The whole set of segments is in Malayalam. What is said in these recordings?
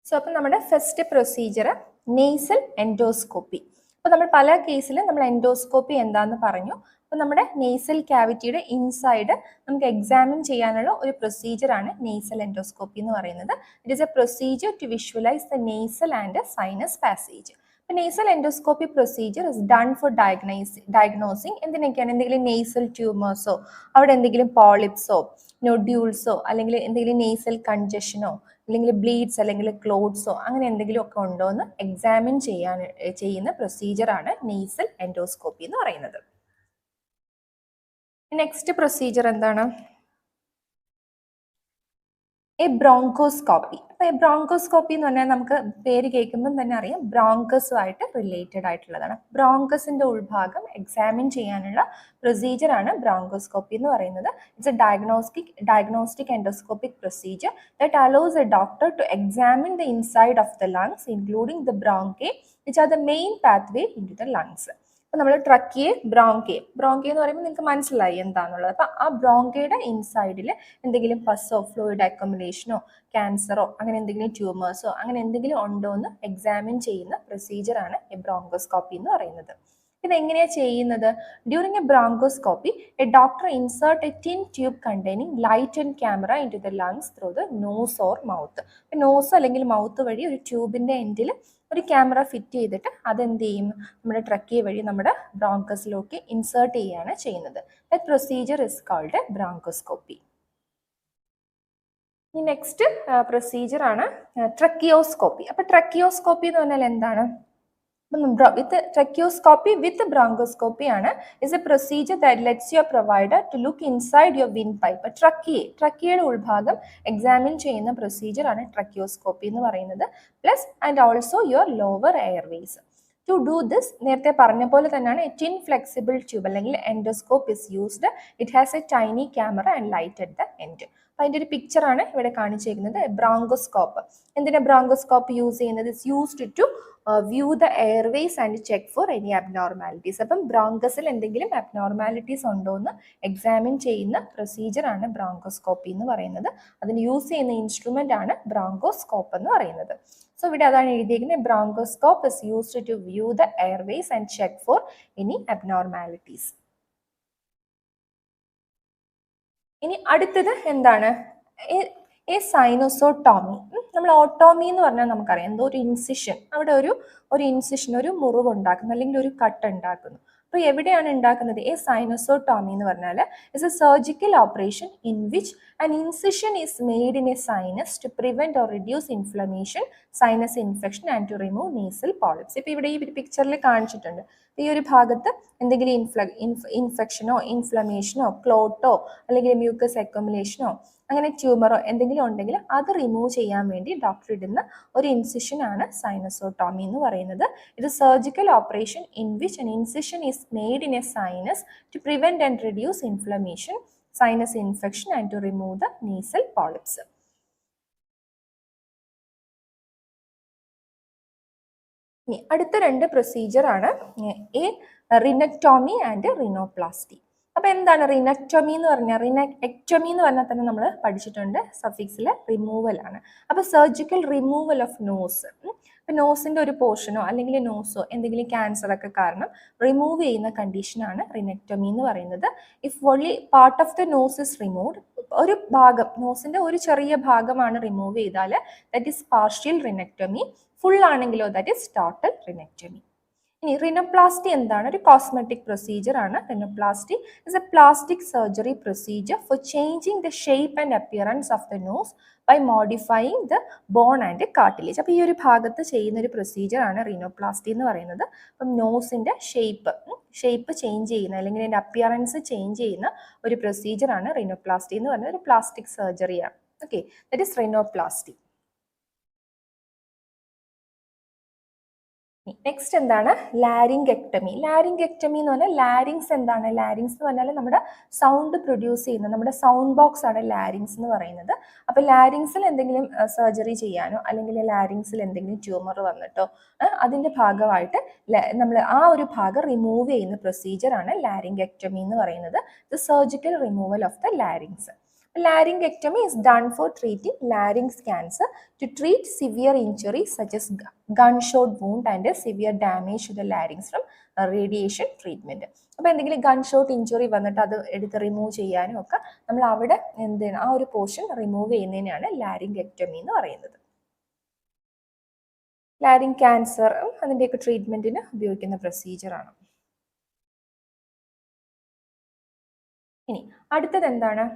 സോ അപ്പം നമ്മുടെ ഫസ്റ്റ് പ്രൊസീജിയർ നെയ്സൽ എൻഡോസ്കോപ്പി. അപ്പോൾ നമ്മൾ പല കേസിലും നമ്മൾ എൻഡോസ്കോപ്പി എന്താണെന്ന് പറഞ്ഞു. അപ്പോൾ നമ്മുടെ നെയ്സൽ ക്യാവിറ്റിയുടെ ഇൻസൈഡ് നമുക്ക് എക്സാമിൻ ചെയ്യാനുള്ള ഒരു പ്രൊസീജിയറാണ് നെയ്സൽ എൻഡോസ്കോപ്പി എന്ന് പറയുന്നത്. It is a procedure to visualise the nasal and sinus passage. Nasal endoscopy procedure is done for diagnosing എന്തിനൊക്കെയാണ്? എന്തെങ്കിലും നെയ്സൽ ട്യൂമേഴ്സോ, അവിടെ എന്തെങ്കിലും പോളിപ്സോ, നൊഡ്യൂൾസോ, അല്ലെങ്കിൽ എന്തെങ്കിലും നെയ്സൽ കൺജഷനോ, അല്ലെങ്കിൽ ബ്ലീഡ്സ്, അല്ലെങ്കിൽ ക്ലോട്ട്സോ, അങ്ങനെ എന്തെങ്കിലും ഒക്കെ ഉണ്ടോ എന്ന് എക്സാമിൻ ചെയ്യുന്ന പ്രൊസീജിയറാണ് നെയ്സൽ എൻഡോസ്കോപ്പി എന്ന് പറയുന്നത്. നെക്സ്റ്റ് പ്രൊസീജിയർ എന്താണ്? A bronchoscopy. അപ്പൊ ബ്രോങ്കോസ്കോപ്പി എന്ന് പറഞ്ഞാൽ നമുക്ക് പേര് കേൾക്കുമ്പോൾ തന്നെ അറിയാം ബ്രോങ്കസുമായിട്ട് റിലേറ്റഡ് ആയിട്ടുള്ളതാണ്. ബ്രോങ്കസിന്റെ ഉൾഭാഗം എക്സാമിൻ ചെയ്യാനുള്ള പ്രൊസീജിയർ ആണ് ബ്രോങ്കോസ്കോപ്പി എന്ന് പറയുന്നത്. It's a diagnostic endoscopic procedure that allows a doctor to examine the inside of the lungs including the bronchi which are the main pathway in to the lungs. അപ്പൊ നമ്മൾ ട്രക്കിയെ ബ്രോങ്കെ എന്ന് പറയുമ്പോൾ നിങ്ങൾക്ക് മനസ്സിലായി എന്താണെന്നുള്ളത്. അപ്പൊ ആ ബ്രോങ്കയുടെ ഇൻസൈഡിൽ എന്തെങ്കിലും പസ്സോ, ഫ്ലൂയിഡ് അക്കോമഡേഷനോ, ക്യാൻസറോ, അങ്ങനെ എന്തെങ്കിലും ട്യൂമേഴ്സോ, അങ്ങനെ എന്തെങ്കിലും ഉണ്ടോ എന്ന് എക്സാമിൻ ചെയ്യുന്ന പ്രൊസീജിയറാണ് ഈ ബ്രോങ്കോസ്കോപ്പി എന്ന് പറയുന്നത്. ഇതെങ്ങനെയാണ് ചെയ്യുന്നത്? During a bronchoscopy a doctor insert a thin tube containing light and camera in to the lungs through the nose or mouth. Nose അല്ലെങ്കിൽ മൗത്ത് വഴി ഒരു ട്യൂബിന്റെ എൻഡിൽ ഒരു ക്യാമറ ഫിറ്റ് ചെയ്തിട്ട് അതെന്ത് ചെയ്യും? നമ്മുടെ ട്രക്കിയ വഴി നമ്മുടെ ബ്രോങ്കസിലേക്ക് ഇൻസേർട്ട് ചെയ്യുകയാണ് ചെയ്യുന്നത്. That procedure is called bronchoscopy. ഈ നെക്സ്റ്റ് പ്രൊസീജിയർ ആണ് ട്രക്കിയോസ്കോപ്പി. അപ്പൊ ട്രക്കിയോസ്കോപ്പി എന്ന് പറഞ്ഞാൽ എന്താണ്? വിത്ത് ട്രക്കിയോസ്കോപ്പി വിത്ത് ബ്രോങ്കോസ്കോപ്പി ആണ് is a procedure that lets your provider to look inside your windpipe. ട്രക്കിയയുടെ ഉൾഭാഗം എക്സാമിൻ ചെയ്യുന്ന പ്രൊസീജിയർ ആണ് ട്രക്കിയോസ്കോപ്പി എന്ന് പറയുന്നത്. Plus and also your lower airways. To do this, നേരത്തെ പറഞ്ഞ പോലെ തന്നെയാണ് എ ടിൻ ഫ്ലെക്സിബിൾ ട്യൂബ് അല്ലെങ്കിൽ endoscope is used. It has A tiny camera and light at the end. അപ്പൊ അതിന്റെ ഒരു പിക്ചറാണ് ഇവിടെ കാണിച്ചിരിക്കുന്നത്. ബ്രോങ്കോസ്കോപ്പ്. എന്തിനാ ബ്രോങ്കോസ്കോപ്പ് യൂസ് ചെയ്യുന്നത്? It's used to view the airways and check for any abnormalities. അപ്പം ബ്രോങ്കസിൽ എന്തെങ്കിലും അബ്നോർമാലിറ്റീസ് ഉണ്ടോ എന്ന് എക്സാമിൻ ചെയ്യുന്ന പ്രൊസീജിയർ ആണ് ബ്രോങ്കോസ്കോപ്പി എന്ന് പറയുന്നത്. അതിന് യൂസ് ചെയ്യുന്ന ഇൻസ്ട്രുമെന്റ് ആണ് ബ്രോങ്കോസ്കോപ്പ് എന്ന് പറയുന്നത്. സോ ഇവിടെ അതാണ് എഴുതിയിരിക്കുന്നത്. Bronchoscope is used to view the airways and check for any abnormalities. ഇനി അടുത്തത് എന്താണ്? A sinusotomy. നമ്മൾ ഓട്ടോമി എന്ന് പറഞ്ഞാൽ നമുക്കറിയാം എന്തോ ഒരു ഇൻസിഷൻ, അവിടെ ഒരു ഇൻസിഷൻ, ഒരു മുറിവ് ഉണ്ടാക്കുന്നു അല്ലെങ്കിൽ ഒരു കട്ട് ഉണ്ടാക്കുന്നു. അപ്പോൾ എവിടെയാണ് ഉണ്ടാക്കുന്നത്? എ സൈനോസോട്ടോമി എന്ന് പറഞ്ഞാൽ is a surgical operation in which an incision is made in a sinus to prevent or reduce inflammation, sinus infection and to remove nasal polyps. ഇപ്പോൾ ഇവിടെ ഈ പിക്ചറിൽ കാണിച്ചിട്ടുണ്ട്. ഈ ഒരു ഭാഗത്ത് എന്തെങ്കിലും ഇൻഫെക്ഷനോ, ഇൻഫ്ലമേഷനോ, ക്ലോട്ടോ, അല്ലെങ്കിൽ മ്യൂക്കസ് അക്യുമുലേഷനോ, അങ്ങനെ ട്യൂമറോ എന്തെങ്കിലും ഉണ്ടെങ്കിൽ അത് റിമൂവ് ചെയ്യാൻ വേണ്ടി ഡോക്ടർ ഇടുന്ന ഒരു ഇൻസിഷൻ ആണ് സൈനസോട്ടോമി എന്ന് പറയുന്നത്. ഇത് surgical operation in which an incision is made in a sinus to prevent and reduce inflammation, sinus infection and to remove the nasal polyps. അടുത്ത രണ്ട് പ്രൊസീജിയർ ആണ് എ റിനക്ടോമി ആൻഡ് റിനോപ്ലാസ്റ്റി. അപ്പൊ എന്താണ് റിനക്ടോമി എന്ന് പറഞ്ഞാൽ? റിനക്ടോമി എന്ന് പറഞ്ഞാൽ തന്നെ നമ്മൾ പഠിച്ചിട്ടുണ്ട്, സഫിക്സിലെ റിമൂവൽ ആണ്. അപ്പൊ സർജിക്കൽ റിമൂവൽ ഓഫ് നോസ്. ഇപ്പൊ നോസിന്റെ ഒരു പോർഷനോ അല്ലെങ്കിൽ നോസോ എന്തെങ്കിലും ക്യാൻസർ ഒക്കെ കാരണം റിമൂവ് ചെയ്യുന്ന കണ്ടീഷനാണ് റിനക്ടോമി എന്ന് പറയുന്നത്. If only part of the nose is removed, ഒരു ഭാഗം, നോസിന്റെ ഒരു ചെറിയ ഭാഗമാണ് റിമൂവ് ചെയ്താൽ that is partial rhinectomy. Full ആണെങ്കിലോ ദാറ്റ് ഈസ് ടോട്ടൽ റിനക്ടോമി. ഇനി റിനോപ്ലാസ്റ്റി എന്താണ്? ഒരു കോസ്മെറ്റിക് പ്രൊസീജിയർ ആണ്. Rhinoplasty is a plastic surgery procedure for changing the shape and appearance of the nose by modifying the bone and cartilage. അപ്പോൾ ഈ ഒരു ഭാഗത്ത് ചെയ്യുന്ന ഒരു പ്രൊസീജിയർ ആണ് റിനോപ്ലാസ്റ്റി എന്ന് പറയുന്നത്. അപ്പം നോസിന്റെ ഷേപ്പ് ചേഞ്ച് ചെയ്യുന്ന അല്ലെങ്കിൽ അതിന്റെ അപ്പിയറൻസ് ചേഞ്ച് ചെയ്യുന്ന ഒരു പ്രൊസീജിയർ ആണ് റിനോപ്ലാസ്റ്റി എന്ന് പറയുന്നത്. ഒരു പ്ലാസ്റ്റിക് സർജറിയാണ്. Okay, that is rhinoplasty. Next എന്താണ്? ലാരിങ്കെക്ടമി. ലാരിങ്കെക്ടമി എന്ന് പറഞ്ഞാൽ ലാരിങ്സ് എന്താണ്? ലാരിങ്സ് എന്ന് പറഞ്ഞാൽ നമ്മുടെ സൗണ്ട് പ്രൊഡ്യൂസ് ചെയ്യുന്ന നമ്മുടെ സൗണ്ട് ബോക്സ് ആണ് ലാരിങ്സ് എന്ന് പറയുന്നത്. അപ്പൊ ലാരിങ്സിൽ എന്തെങ്കിലും സർജറി ചെയ്യാനോ അല്ലെങ്കിൽ ലാരിങ്സിൽ എന്തെങ്കിലും ട്യൂമർ വന്നിട്ടോ അതിന്റെ ഭാഗമായിട്ട് നമ്മൾ ആ ഒരു ഭാഗം റിമൂവ് ചെയ്യുന്ന പ്രൊസീജിയർ ആണ് ലാരിങ്കെക്ടമി എന്ന് പറയുന്നത്. The surgical removal of the larynx. Laryngectomy is done for treating larynx cancer to treat severe injuries such as gunshot wound and severe damage to the larynx from radiation treatment. അപ്പോൾ എന്തെങ്കിലും ഗൺഷോട്ട് ഇഞ്ചുറി വന്നിട്ട് അത് എടുത്ത് റിമൂവ് ചെയ്യാനും ഒക്കെ നമ്മൾ അവിടെ എന്താണ് ആ ഒരു പോർഷൻ റിമൂവ് ചെയ്യുന്നതിനാണ് ലാരിങ്കെക്ടമി എന്ന് പറയുന്നത്. ലാരിങ് ക്യാൻസർ അതിൻ്റെയൊക്കെ ട്രീറ്റ്മെന്റിന് ഉപയോഗിക്കുന്ന പ്രൊസീജിയറാണ്. ഇനി അടുത്തത് എന്താണ്?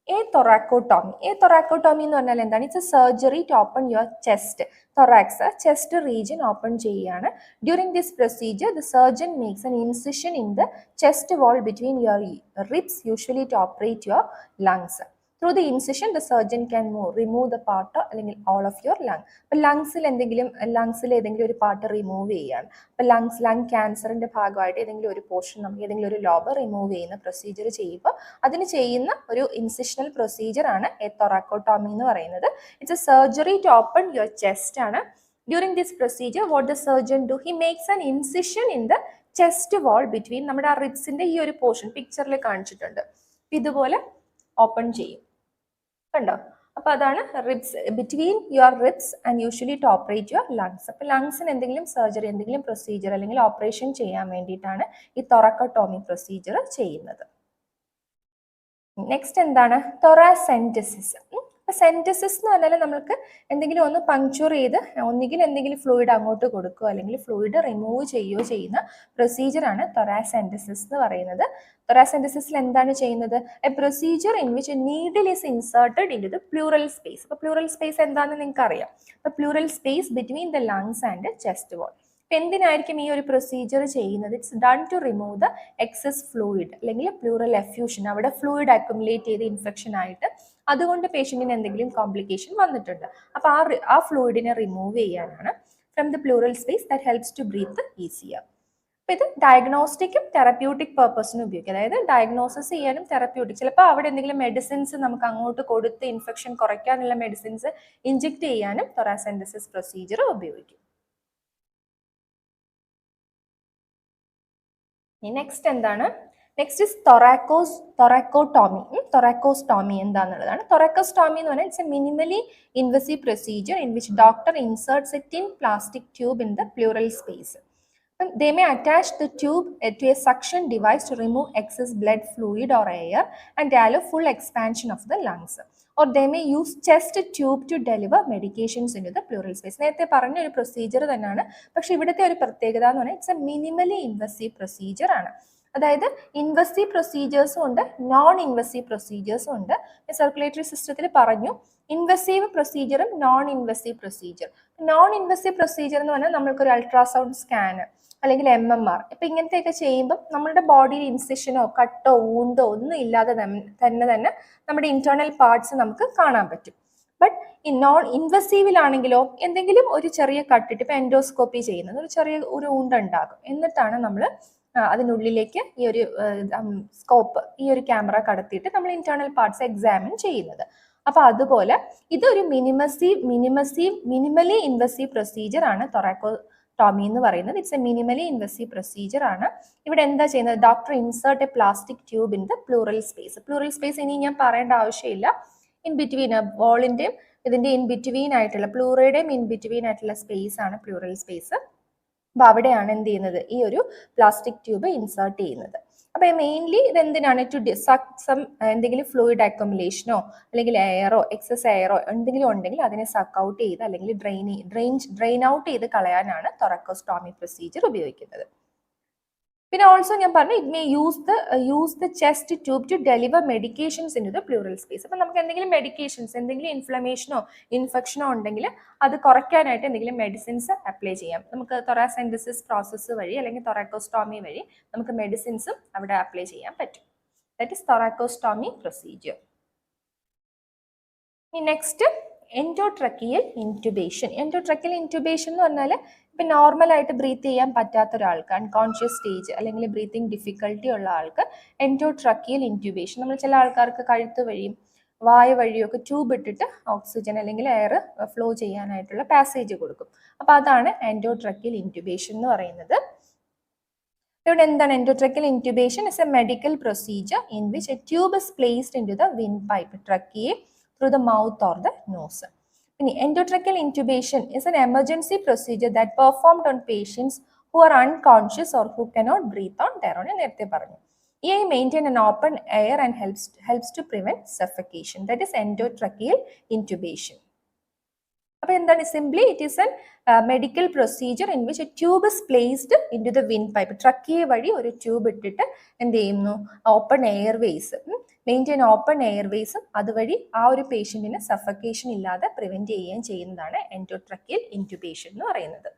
A thoracotomy. A thoracotomy എന്ന് പറഞ്ഞാൽ എന്താണ്? It's a surgery to open your chest. Thorax, chest region open ചെയ്യാണ്. During this procedure, the surgeon makes an incision in the chest wall between your ribs, usually to operate your lungs. Through the incision, the surgeon can remove the part അല്ലെങ്കിൽ all of your lung. അപ്പോൾ ലങ്സിൽ ഏതെങ്കിലും ഒരു പാർട്ട് റിമൂവ് ചെയ്യാണ്. അപ്പോൾ ലങ് ക്യാൻസറിന്റെ ഭാഗമായിട്ട് ഏതെങ്കിലും ഒരു പോർഷൻ നമുക്ക് ഏതെങ്കിലും ഒരു ലോബ് റിമൂവ് ചെയ്യുന്ന പ്രൊസീജിയർ ചെയ്യുമ്പോൾ അതിന് ചെയ്യുന്ന ഒരു ഇൻസിഷണൽ പ്രൊസീജിയർ ആണ് എ തൊറാക്കോട്ടോമി എന്ന് പറയുന്നത്. It's a surgery to open your chest ആണ്. During this procedure what the surgeon do? He makes an incision in the chest wall between നമ്മുടെ ആ റിബ്സിന്റെ ഈ ഒരു പോർഷൻ പിക്ചറിൽ കാണിച്ചിട്ടുണ്ട്. ഇതുപോലെ ഓപ്പൺ ചെയ്യും, കണ്ടോ? അപ്പൊ അതാണ് ribs, between your ribs and usually to operate your lungs. അപ്പൊ ലങ്സിന് എന്തെങ്കിലും സർജറി, എന്തെങ്കിലും പ്രൊസീജിയർ അല്ലെങ്കിൽ ഓപ്പറേഷൻ ചെയ്യാൻ വേണ്ടിയിട്ടാണ് ഈ തൊറാക്കോട്ടോമി പ്രൊസീജിയർ ചെയ്യുന്നത്. നെക്സ്റ്റ് എന്താണ്? തൊറാസെന്റസിസ്. സെന്റസിസ് എന്ന് പറഞ്ഞാൽ നമുക്ക് എന്തെങ്കിലും ഒന്ന് പങ്ക്ചർ ചെയ്ത് ഒന്നുകിൽ എന്തെങ്കിലും ഫ്ലൂയിഡ് അങ്ങോട്ട് കൊടുക്കുകയോ അല്ലെങ്കിൽ ഫ്ലൂയിഡ് റിമൂവ് ചെയ്യുകയോ ചെയ്യുന്ന പ്രൊസീജിയർ ആണ് തൊറാസെന്റസിസ് എന്ന് പറയുന്നത്. തൊറാസെന്റസിസിൽ എന്താണ് ചെയ്യുന്നത്? A procedure in which needle is inserted in to the pleural space. അപ്പൊ പ്ലൂറൽ സ്പേസ് എന്താണെന്ന് നിങ്ങൾക്ക് അറിയാം. അപ്പൊ pleural space between the lungs and chest wall. എന്തിനായിരിക്കും ഈ ഒരു പ്രൊസീജിയർ ചെയ്യുന്നത്? It's done to remove the excess fluid അല്ലെങ്കിൽ പ്ലൂറൽ എഫ്യൂഷൻ. അവിടെ ഫ്ലൂയിഡ് അക്യുമുലേറ്റ് ചെയ്ത് ഇൻഫെക്ഷൻ ആയിട്ട് അതുകൊണ്ട് പേഷ്യന്റിന് എന്തെങ്കിലും കോംപ്ലിക്കേഷൻ വന്നിട്ടുണ്ട്. അപ്പൊ ആ ഫ്ലൂയിഡിനെ റിമൂവ് ചെയ്യാനാണ്. From the pleural space that helps to breath easier. അപ്പൊ ഇത് ഡയഗ്നോസ്റ്റിക്കും തെറപ്യൂട്ടിക് പർപ്പസിനും ഉപയോഗിക്കും. അതായത് ഡയഗ്നോസിസ് ചെയ്യാനും തെറപ്യൂട്ടിക്. ചിലപ്പോൾ അവിടെ എന്തെങ്കിലും മെഡിസിൻസ് നമുക്ക് അങ്ങോട്ട് കൊടുത്ത് ഇൻഫെക്ഷൻ കുറയ്ക്കാനുള്ള മെഡിസിൻസ് ഇഞ്ചെക്ട് ചെയ്യാനും തൊറാസെന്റസിസ് പ്രൊസീജിയർ ഉപയോഗിക്കും. നെക്സ്റ്റ് എന്താണ്? Next is thoracotomy. തൊറാക്കോസ്റ്റോമി എന്താണെന്നുള്ളതാണ്. തൊറാക്കോസ്റ്റോമി എന്ന് പറഞ്ഞാൽ it's a minimally invasive procedure in which doctor inserts a thin plastic tube in the pleural space. They may attach the tube to a suction device to remove excess blood fluid or air and allow full expansion of the lungs. Or they may use chest tube to deliver medications into the pleural space. നേരത്തെ പറഞ്ഞ ഒരു പ്രൊസീജിയർ തന്നെയാണ്. പക്ഷെ ഇവിടുത്തെ ഒരു പ്രത്യേകത എന്ന് പറഞ്ഞാൽ it's a minimally invasive procedure ആണ്. അതായത് ഇൻവസീവ് പ്രൊസീജിയേഴ്സും ഉണ്ട്, നോൺ ഇൻവസീവ് പ്രൊസീജിയേഴ്സും ഉണ്ട്. സർക്കുലേറ്ററി സിസ്റ്റത്തിൽ പറഞ്ഞു ഇൻവസീവ് പ്രൊസീജിയറും നോൺ ഇൻവസീവ് പ്രൊസീജിയർ. നോൺ ഇൻവസീവ് പ്രൊസീജിയർ എന്ന് പറഞ്ഞാൽ നമ്മൾക്കൊരു അൾട്രാസൗണ്ട് സ്കാന് അല്ലെങ്കിൽ MMR ഇപ്പൊ ഇങ്ങനത്തെയൊക്കെ ചെയ്യുമ്പോൾ നമ്മുടെ ബോഡിയിൽ ഇൻസിഷനോ കട്ടോ ഊണ്ടോ ഒന്നും ഇല്ലാതെ തന്നെ നമ്മുടെ ഇന്റേണൽ പാർട്സ് നമുക്ക് കാണാൻ പറ്റും. ബട്ട് ഈ നോൺ ഇൻവസീവിലാണെങ്കിലോ എന്തെങ്കിലും ഒരു ചെറിയ കട്ടിട്ട് ഇപ്പൊ എൻഡോസ്കോപ്പി ചെയ്യുന്നത് ഒരു ചെറിയ ഒരു ഊണ്ടുണ്ടാകും. എന്നിട്ടാണ് നമ്മൾ അതിനുള്ളിലേക്ക് ഈ ഒരു സ്കോപ്പ്, ഈ ഒരു ക്യാമറ കടത്തിയിട്ട് നമ്മൾ ഇന്റേണൽ പാർട്സ് എക്സാമിൻ ചെയ്യുന്നത്. അപ്പൊ അതുപോലെ ഇതൊരു മിനിമലി ഇൻവസീവ് പ്രൊസീജിയർ ആണ് തൊറാക്കോട്ടോമി എന്ന് പറയുന്നത്. It's a minimally invasive procedure ആണ്. ഇവിടെ എന്താ ചെയ്യുന്നത്? Doctor insert A plastic tube in the pleural space. Plural space ഇനി ഞാൻ പറയേണ്ട ആവശ്യമില്ല. ഇൻ ബിറ്റ്വീൻ വോളിന്റെയും ഇതിന്റെ ഇൻ ബിറ്റ്വീൻ ആയിട്ടുള്ള പ്ലൂറയുടെയും ഇൻ ബിറ്റ്വീൻ ആയിട്ടുള്ള സ്പേസ് ആണ് പ്ലൂറൽ സ്പേസ്. അപ്പൊ അവിടെയാണ് എന്ത് ചെയ്യുന്നത്? ഈ ഒരു പ്ലാസ്റ്റിക് ട്യൂബ് ഇൻസേർട്ട് ചെയ്യുന്നത്. അപ്പൊ മെയിൻലി ഇത് എന്തിനാണ്? ടു സം എന്തെങ്കിലും ഫ്ലൂയിഡ് അക്യുമുലേഷനോ അല്ലെങ്കിൽ എയറോ എക്സസ് എയറോ എന്തെങ്കിലും ഉണ്ടെങ്കിൽ അതിനെ സക്ക് ഔട്ട് ചെയ്ത് അല്ലെങ്കിൽ ഡ്രെയിൻ ഔട്ട് ചെയ്ത് കളയാനാണ് തൊറാക്കോസ്റ്റോമി പ്രൊസീജിയർ ഉപയോഗിക്കുന്നത്. പിന്നെ ഓൾസോ ഞാൻ പറഞ്ഞു it may use the chest tube to deliver medications in to the pleural space. അപ്പൊ നമുക്ക് എന്തെങ്കിലും മെഡിക്കേഷൻസ്, എന്തെങ്കിലും ഇൻഫ്ലമേഷനോ ഇൻഫെക്ഷനോ ഉണ്ടെങ്കിൽ അത് കുറയ്ക്കാനായിട്ട് എന്തെങ്കിലും മെഡിസിൻസ് അപ്ലൈ ചെയ്യാം. നമുക്ക് തൊറാസെന്റസിസ് പ്രോസസ്സ് വഴി അല്ലെങ്കിൽ തൊറാക്കോസ്റ്റോമി വഴി നമുക്ക് മെഡിസിൻസും അവിടെ അപ്ലൈ ചെയ്യാൻ പറ്റും. That is thoracostomy procedure. Next endotracheal intubation. Endotracheal intubation എന്ന് പറഞ്ഞാൽ ഇപ്പം നോർമലായിട്ട് ബ്രീത്ത് ചെയ്യാൻ പറ്റാത്ത ഒരാൾക്ക്, അൺകോൺഷ്യസ് സ്റ്റേജ് അല്ലെങ്കിൽ ബ്രീത്തിങ് ഡിഫിക്കൽട്ടി ഉള്ള ആൾക്ക് എൻഡോട്രക്കിയൽ ഇൻറ്റുബേഷൻ. നമ്മൾ ചില ആൾക്കാർക്ക് കഴുത്ത് വഴിയും വായ വഴിയൊക്കെ ട്യൂബ് ഇട്ടിട്ട് ഓക്സിജൻ അല്ലെങ്കിൽ എയർ ഫ്ലോ ചെയ്യാനായിട്ടുള്ള പാസേജ് കൊടുക്കും. അപ്പോൾ അതാണ് എൻഡോട്രക്കിയൽ ഇൻറ്റുബേഷൻ എന്ന് പറയുന്നത്. ഇവിടെ എന്താണ് endotracheal intubation is a medical procedure in which a tube is placed into the windpipe tracheae through the mouth or the nose. ഇനി endotracheal intubation is an emergency procedure that performed on patients who are unconscious or who cannot breathe on their own. നേരത്തെ പറഞ്ഞു. EI maintain an open air and helps to prevent suffocation. That is endotracheal intubation. അപ്പോൾ എന്താണ് simply it is an medical procedure in which a tube is placed in to the windpipe trachea വഴി ഒരു ട്യൂബ് ഇട്ടിട്ട് എന്ത് ചെയ്യുന്നു ഓപ്പൺ എയർവേസ് മെയിൻറ്റെയിൻ ഓപ്പൺ എയർവേസും അതുവഴി ആ ഒരു പേഷ്യൻറ്റിന് സഫക്കേഷൻ ഇല്ലാതെ പ്രിവെൻറ്റ് ചെയ്യുകയും ചെയ്യുന്നതാണ് എൻഡോട്രക്കിയൽ ഇൻറ്റുബേഷൻ എന്ന് പറയുന്നത്.